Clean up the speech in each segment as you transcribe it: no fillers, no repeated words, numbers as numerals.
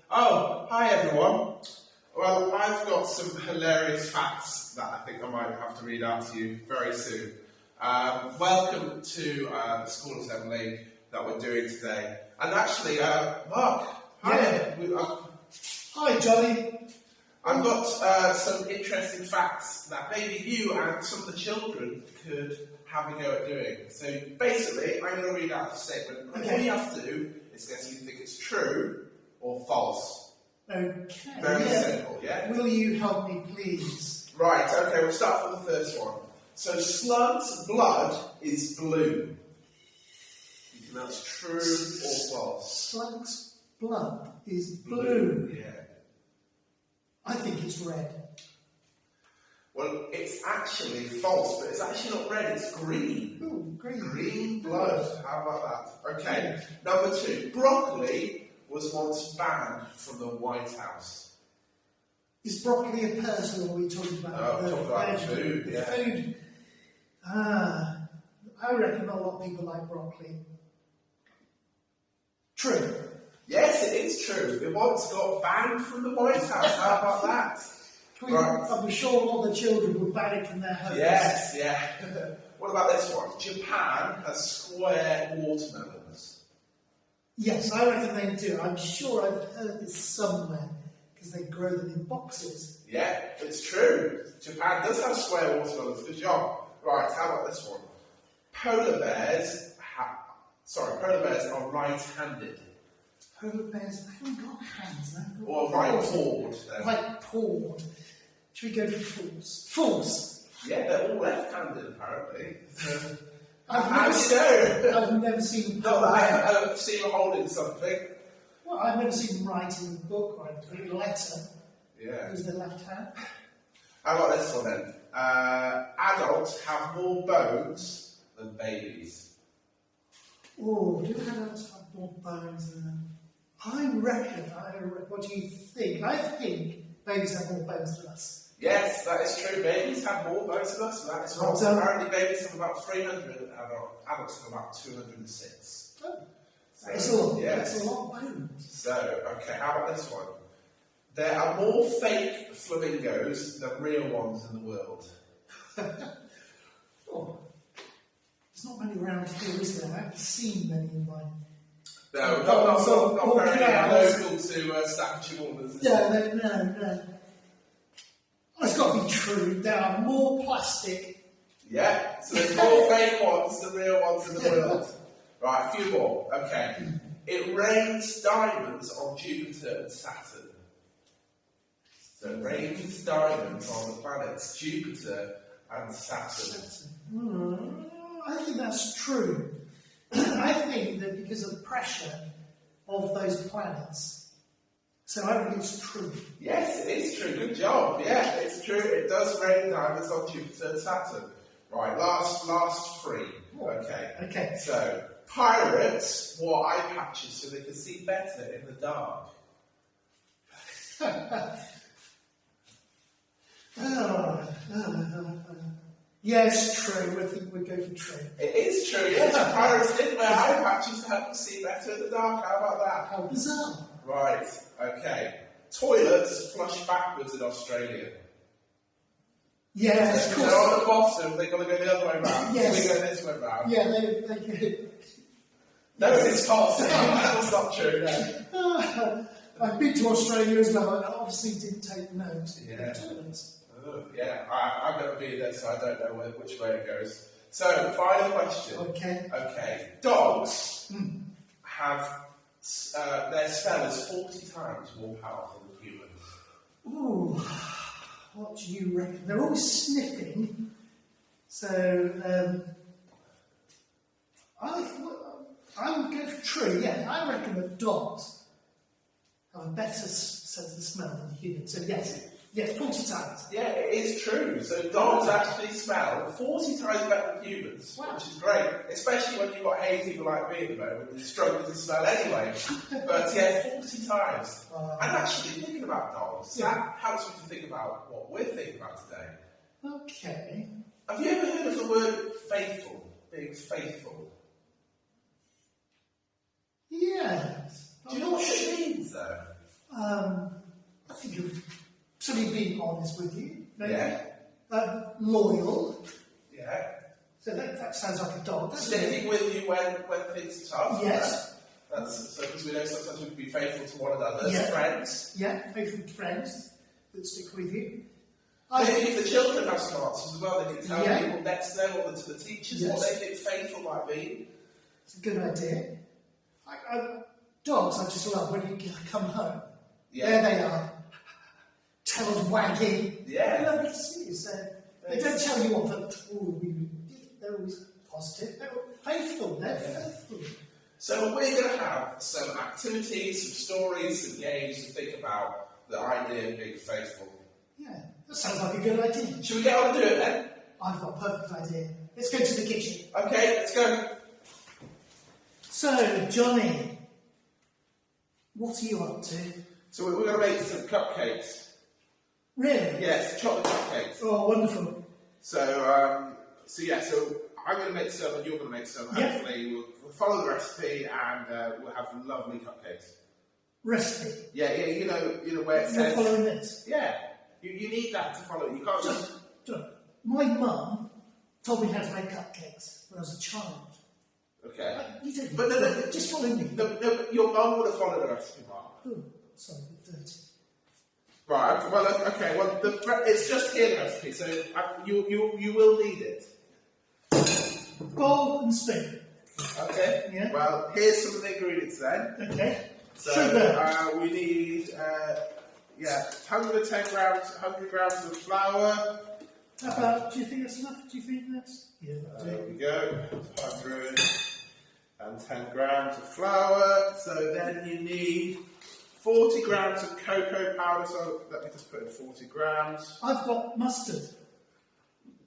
Oh, hi everyone. Well, I've got some hilarious facts that I think I might have to read out to you very soon. Welcome to the school assembly that we're doing today. And actually, Mark, hi. Yeah. Hi, Johnny. I've got some interesting facts that maybe you and some of the children could have a go at doing. So basically, I'm going to read out the statement. And all you have to do is guess if you think it's true or false. Okay. Very simple, yeah? Will you help me, please? Right, okay, we'll start with the first one. So Slug's blood is blue. You think that's true or false? Slug's blood is blue. Yeah. I think it's red. Well, it's actually false, but it's actually not red, it's green. Ooh, green. Green blood. How about that? Okay, number 2. Broccoli was once banned from the White House. Is broccoli a person, or are we talking about No, talking about food, yeah. Food. I reckon a lot of people like broccoli. True. Yes, it is true. It once got banned from the White House. How about that? Right. I'm sure a lot of the children would ban it from their homes. Yes, yeah. What about this one? Japan has square watermelons. Yes, I reckon they do. I'm sure I've heard this somewhere, because they grow them in boxes. Yeah, it's true. Japan does have square watermelons. Good job. Right, how about this one? Polar bears are right-handed. Polar bears, they haven't got hands, they've got Or right-pawed. Right-pawed. Should we go for false? False. Yeah, they're all left-handed apparently. I've never seen Not that I've seen you holding something. Well, I've never seen them write in a book or a letter. Yeah. Use their left hand. How about this one then? Adults have more bones than babies. Oh, do adults have more bones than them? I reckon, what do you think? I think babies have more bones than us. Yes, that is true. Babies have more bones than us, so that is false. Apparently babies have about 300 and adults have about 206. Oh, that's a lot. Yes. That's a lot of bones. So, okay, how about this one? There are more fake flamingos than real ones in the world. Oh, there's not many around here, is there? I haven't seen many in mine. No, not very local to Staffordshire Walters. No. It's got to be true. There are more plastic. Yeah, so there's more fake ones than real ones in the world. Right, a few more. Okay. It rains diamonds on Jupiter and Saturn. So it rains diamonds on the planets Jupiter and Saturn. I think that's true. I think that because of the pressure of those planets. So I think it's true. Yes, it is true. Good job. Yeah, it's true. It does rain diamonds on Jupiter and Saturn. Right, last 3. Okay. So, pirates wore eye patches so they could see better in the dark. Yes, true. I think we'll go for true. It is true, yes. Pirates did wear eye patches to help them see better in the dark. How about that? How bizarre. Right, okay. Toilets flush backwards in Australia. Yes, of course. They're on the bottom, they've got to go the other way round. Yes. So they go this way round. Yeah, they No, it's false. That's not true, no. I've been to Australia as well, and I obviously didn't take note. Yeah. Yeah, I've never been there, so I don't know which way it goes. So, final question. Okay. Dogs have their smell is 40 times more powerful than humans. Ooh, what do you reckon? They're all sniffing, so I'm going for true. Yeah, I reckon that dogs have a better sense of smell than humans. So yes, 40 times. Yeah, it is true. So dogs actually smell 40 times better than humans, which is great. Especially when you've got hay fever like me at the moment, and you're struggling to smell anyway. But yeah, 40 times. And actually, thinking about dogs, that helps me to think about what we're thinking about today. Okay. Have you ever heard of the word faithful? Being faithful? Yeah. Do you know what it means, though? I think you've somebody being honest with you, maybe. Yeah. Loyal. Yeah. So that sounds like a dog. doesn't it? Sticking with you when things are tough. Yes. Right? That's so because we know sometimes we can be faithful to one another as Yeah. friends. Yeah, faithful friends that stick with you. Maybe if the children have some answers as well, they can tell Yeah. people next to them or to the teachers what Yes. they think faithful might be. It's a good idea. Dogs, I just love when you come home. Yeah. There they are. Tails wagging. Yeah. I love to see you. So they don't tell you off, but they're always positive. They're faithful. They're faithful. So we're going to have some activities, some stories, some games to think about the idea of being faithful. Yeah, that sounds like a good idea. Should we get on and do it then? I've got a perfect idea. Let's go to the kitchen. Okay, let's go. So, Johnny, what are you up to? So we're going to make some cupcakes. Really? Yes, chocolate cupcakes. Oh, wonderful. So I'm going to make some and you're going to make some. Yeah. Hopefully we'll follow the recipe and we'll have lovely cupcakes. Recipe. Yeah, you know where it You're says. following this? Yeah, you need that to follow it. You can't just. John, my mum told me how to make cupcakes when I was a child. Okay. You don't. But no, just follow me. No, but your mum would have followed the recipe, Mark. Oh, sorry, a bit dirty. Right. Well, okay. Well, it's just here the recipe, so you will need it. Bowl and spoon. Okay. Yeah. Well, here's some of the ingredients then. Okay. So Sugar. we need 110 grams of flour. How about? Do you think that's enough? Do you think that's? Yeah. There we go. 110 grams of flour. So then you need 40 grams of cocoa powder. So let me just put in 40 grams. I've got mustard.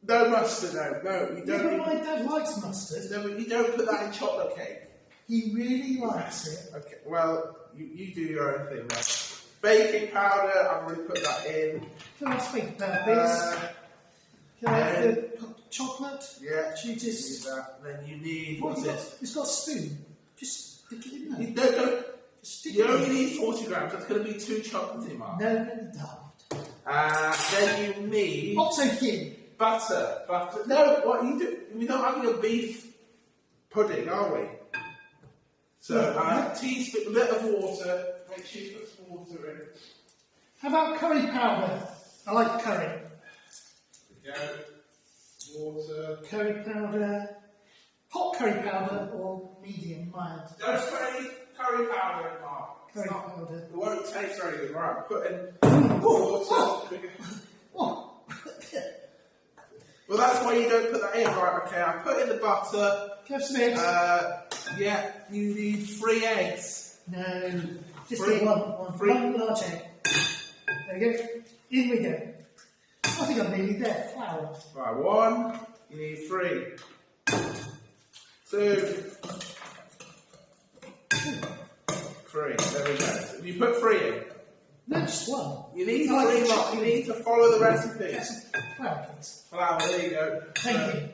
No mustard, no, you Yeah, don't. but my dad likes mustard. No, but you don't put that in chocolate cake. He really likes it. Okay, well, you do your own thing then. Baking powder, I've already put that in. Can I speak about this? Can I have the chocolate? Yeah, Should you you just... need that. Then you need, What, what's it? it's got a spoon. Just stick it in there. You don't, Just stick you it only in. need 40 grams, that's going to be too chocolatey, Mark. No, daft. Then you need Octokin. butter. No, what you do? We're not having a beef pudding, are we? So, No. teaspoon, a bit of water. Make sure you put some water in. How about curry powder? I like curry. There we go. Water. Curry powder. Hot curry powder or medium, mild? Don't put any curry powder in, Mark. Curry powder. It won't taste very good. Right, put in water. Oh. Well, that's why you don't put that in. Right, okay, I put in the butter. Have some eggs. Yeah, you need 3 eggs. No. Just Three. get one Three. large egg. There we go. In we go. I think I'm nearly there. Flour. Right, 1. You need 3. 2. 3. There we go. You put 3 in. No, just one. You need I like 3 the lots. You need to follow the recipe. Get some flour, please. Flour, there you go. Thank you.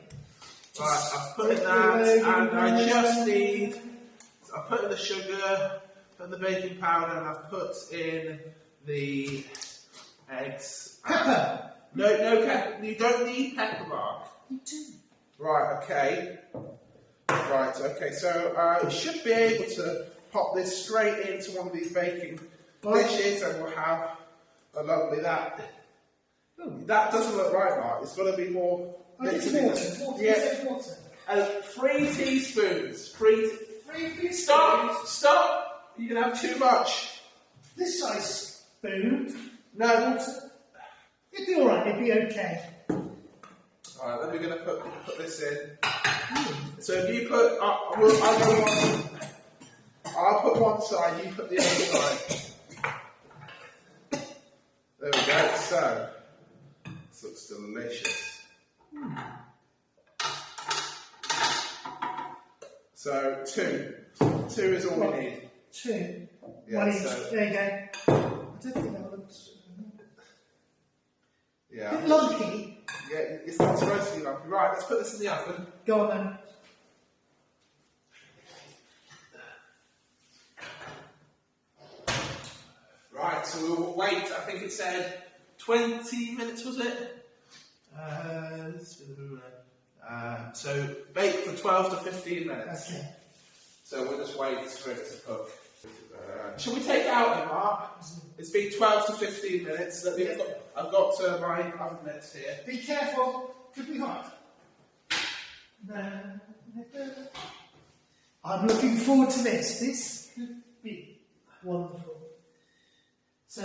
Right, I've put in that, and I just need. I put in the sugar, put in the baking powder, and I've put in the eggs. Pepper. No pepper. You don't need pepper, Mark. You do. Right, okay. Right, okay. So you should be able to pop this straight into one of these baking dishes, and we'll have a lovely that. Oh. That doesn't look right, Mark. It's got to be more. I think it's water. Yeah. You said water. 3 teaspoons. 3. Three Stop! You can have too much. This size spoon. No. Water. It'd be alright, it'd be okay. Alright, then we're going to put this in. So if you put, I'll go one. I'll put one side, you put the other side. There we go. So, this looks delicious. So 2. 2 is all we need. 2. Yeah, One each. so- There you go. I don't think that looks... Yeah. bit lumpy. Yeah, it's not supposed to be lumpy. Right, let's put this in the oven. Go on then. Right, so we'll wait. I think it said 20 minutes, was it? So bake for 12 to 15 minutes. Okay. So we'll just wait for it to cook. Shall we take it out then, Mark? It's been 12 to 15 minutes. I've got my oven mitts here. Be careful. Could be hot. I'm looking forward to this. This could be wonderful. So,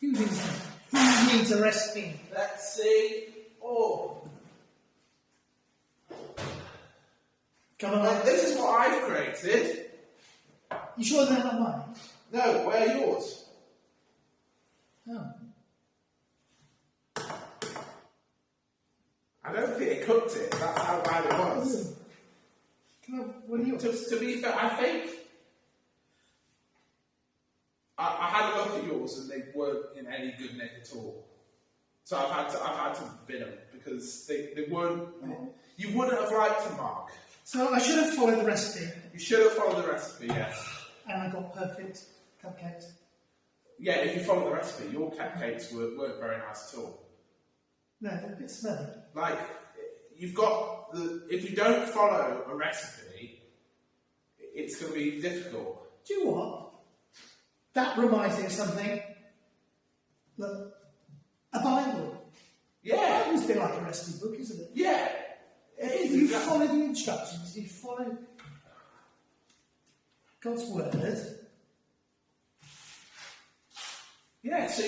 who needs a recipe? Let's see. Oh, Come on. this is what I've created. You sure they're not mine? No, where are yours? Oh. I don't think it cooked it. That's how bad it was. What are yours? To be fair, I think I had a look at yours and they weren't in any good nick at all. So I've had to bin them because they weren't. You wouldn't have liked them, Mark. So I should have followed the recipe. You should have followed the recipe, yes. And I got perfect cupcakes. Yeah, if you follow the recipe, your cupcakes weren't very nice at all. No, they're a bit smelly. Like, you've got if you don't follow a recipe, it's going to be difficult. Do you know what? That reminds me of something. Look, a Bible. Yeah, It's a bit like a recipe book, isn't it? yeah. If you follow the instructions, you follow God's word. Yeah, so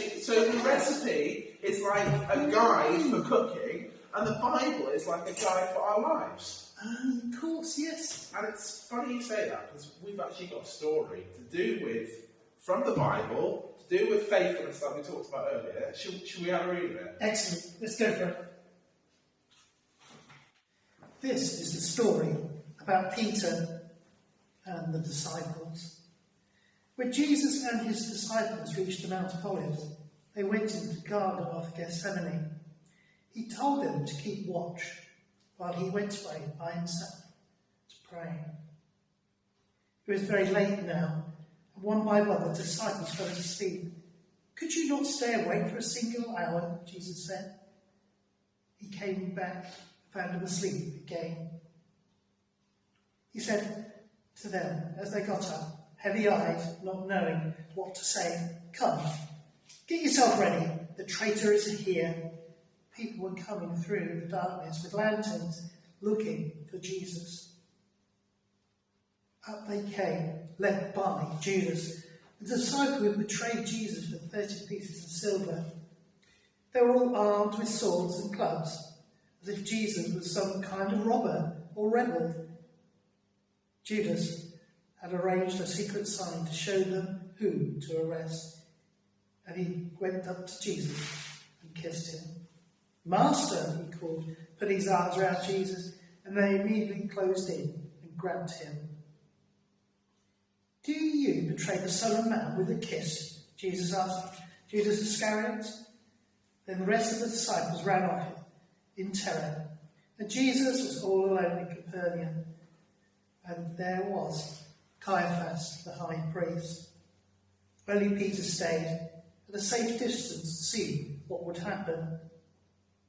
the recipe is like a guide for cooking, and the Bible is like a guide for our lives. Of course, yes. And it's funny you say that, because we've actually got a story to do with, from the Bible, to do with faithfulness that we talked about earlier. Should we have a read of it? Excellent. Let's go for it. This is the story about Peter and the disciples. When Jesus and his disciples reached the Mount of Olives, they went into the Garden of Gethsemane. He told them to keep watch while he went away by himself to pray. It was very late now, and one by one the disciples fell asleep. Could you not stay awake for a single hour? Jesus said. He came back, found them asleep again. He said to them as they got up, heavy-eyed, not knowing what to say, "Come, get yourself ready. The traitor is here." People were coming through the darkness with lanterns, looking for Jesus. Up they came, led by Judas, the disciple who betrayed Jesus for 30 pieces of silver. They were all armed with swords and clubs, as if Jesus was some kind of robber or rebel. Judas had arranged a secret sign to show them who to arrest, and he went up to Jesus and kissed him. "Master," he called, putting his arms around Jesus, and they immediately closed in and grabbed him. "Do you betray the Son of Man with a kiss?" Jesus asked Judas Iscariot. Then the rest of the disciples ran off in terror, and Jesus was all alone in Capernaum, and there was Caiaphas, the high priest. Only Peter stayed at a safe distance to see what would happen.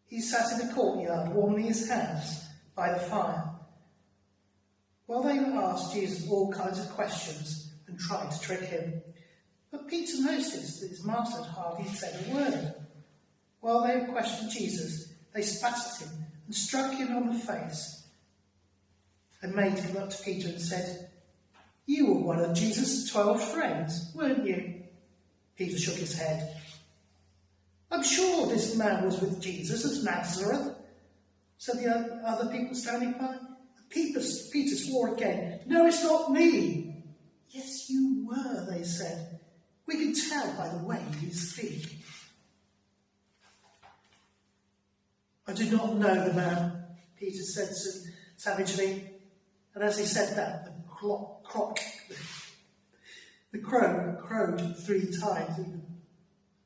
He sat in the courtyard warming his hands by the fire. While they asked Jesus all kinds of questions and tried to trick him, but Peter noticed that his master had hardly said a word. While they questioned Jesus, they spat at him and struck him on the face. A maid came up to Peter and said, "You were one of Jesus' 12 friends, weren't you?" Peter shook his head. "I'm sure this man was with Jesus of Nazareth," said the other people standing by. Peter swore again. "No, it's not me." "Yes, you were," they said. "We can tell by the way you speak." "I do not know the man," Peter said savagely. And as he said that, the crow crowed 3 times.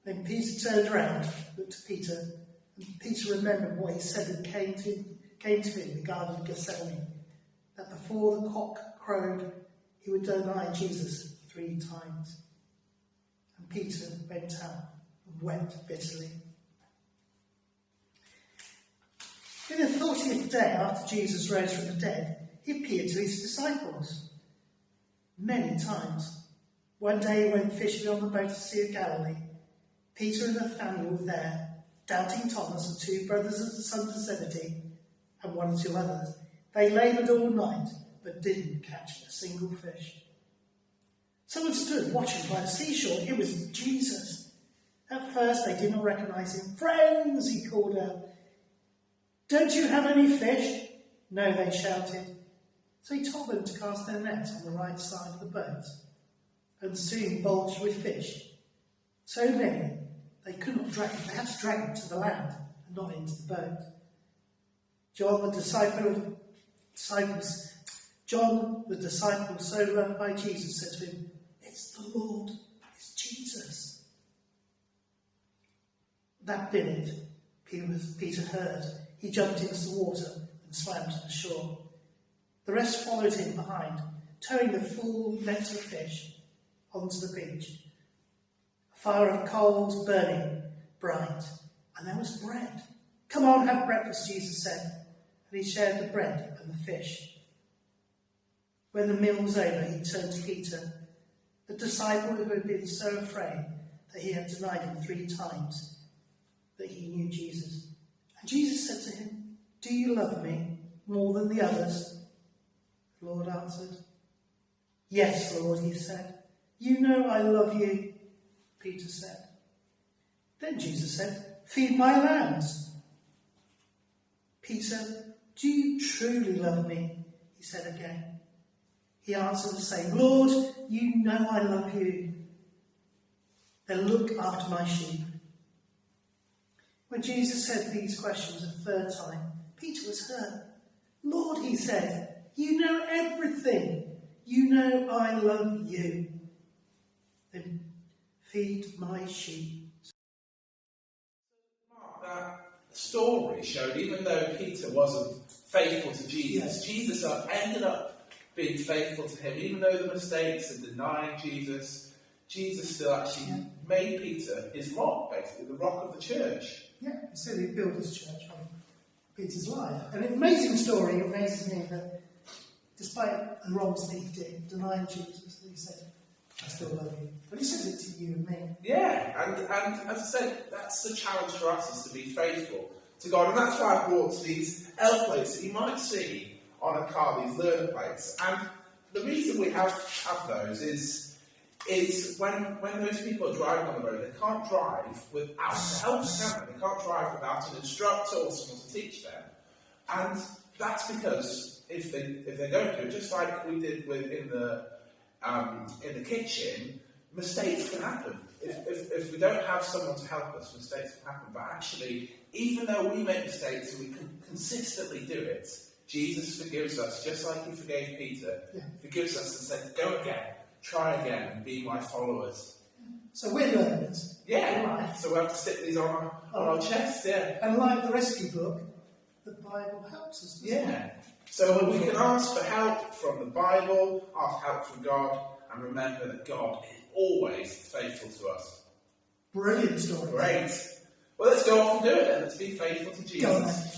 Then Peter turned around, looked at Peter, and Peter remembered what he said and came to him in the Garden of Gethsemane, that before the cock crowed, he would deny Jesus 3 times. And Peter went out and wept bitterly. In the 40th day after Jesus rose from the dead, he appeared to his disciples many times. One day he went fishing on the boat to the Sea of Galilee. Peter and Nathanael were there, Doubting Thomas and 2 brothers of the sons of Zebedee, and 1 or 2 others. They laboured all night, but didn't catch a single fish. Someone stood watching by the seashore. It was Jesus. At first they did not recognise him. "Friends," he called out, "don't you have any fish?" "No," they shouted. So he told them to cast their nets on the right side of the boat, and soon bulged with fish. So many, they could not drag them. They had to drag them to the land and not into the boat. John, the disciple so loved by Jesus, said to him, "It's the Lord, it's Jesus." That minute, Peter heard. He jumped into the water and swam to the shore. The rest followed him behind, towing the full nets of fish onto the beach. A fire of coals burning bright, and there was bread. "Come on, have breakfast," Jesus said, and he shared the bread and the fish. When the meal was over, he turned to Peter, the disciple who had been so afraid that he had denied him 3 times that he knew Jesus. And Jesus said to him, "Do you love me more than the others?" The Lord answered, "Yes, Lord," he said. "You know I love you," Peter said. Then Jesus said, "Feed my lambs." "Peter, do you truly love me?" he said again. He answered the same, "Lord, you know I love you. Then look after my sheep." When Jesus said these questions a 3rd time, Peter was hurt. "Lord," he said, "you know everything. You know I love you. Then feed my sheep." That story showed even though Peter wasn't faithful to Jesus, Jesus ended up being faithful to him. Even though the mistakes and denying Jesus, Jesus still actually made Peter his rock, basically, the rock of the church. Yeah, he said he built his church on Peter's life. An amazing story. It amazes me that despite the wrongs that he did, denying Jesus, he said, "I still love you." But he said it to you and me. Yeah, and as I said, that's the challenge for us, is to be faithful to God. And that's why I brought these L plates that you might see on a car, these learner plates. And the reason we have those is when those people are driving on the road, they can't drive without help, can they? They can't drive without an instructor or someone to teach them. And that's because if they don't do it, just like we did in the kitchen, mistakes can happen. If we don't have someone to help us, mistakes can happen. But actually, even though we make mistakes and we can consistently do it, Jesus forgives us, just like he forgave Peter. Yeah. He forgives us and said, "Go again, try again, and be my followers." So we're learners. Yeah. Right. So we have to stick these on our chests, yeah. And like the rescue book, the Bible helps us. Yeah. So we can ask for help from the Bible, ask help from God, and remember that God is always faithful to us. Brilliant story. Great. Well, let's go off and do it then. Let's be faithful to Jesus. Go on, then.